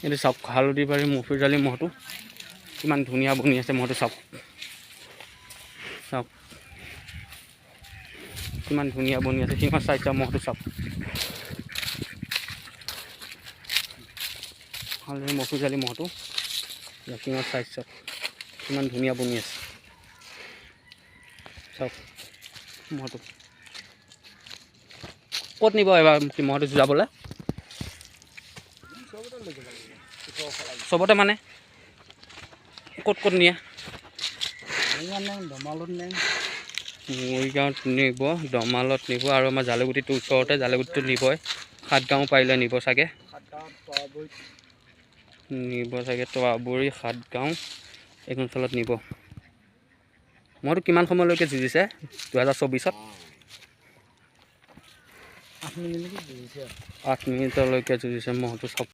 এইটো চাওক হালধিবাৰী মফুজালি মহটো কিমান ধুনীয়া বনি আছে মহটো চাওক চাওক কিমান ধুনীয়া বনি আছে কিমান চাইজ মহটো চাওক হালধিবাৰী মফুজালি মহটো কিমান চাইজ চাওক কিমান ধুনীয়া বনি আছে চাওক মহটো ক'ত নিব এবাৰ মহটো যাবলৈ চবতে মানে ক'ত নিয়ে মৰিগাঁৱত নিব দমালত নিব আৰু আমাৰ জালুগুটিটো ওচৰতে জালুগুটিটো নিবই সাতগাঁও পাৰিলে নিব চাগে তৰাবৰী সাতগাঁও এই অঞ্চলত নিব মইতো কিমান সময়লৈকে যুঁজিছে 2024ত 8 মিনিটলৈকে যুঁজিছে মহটো চাওক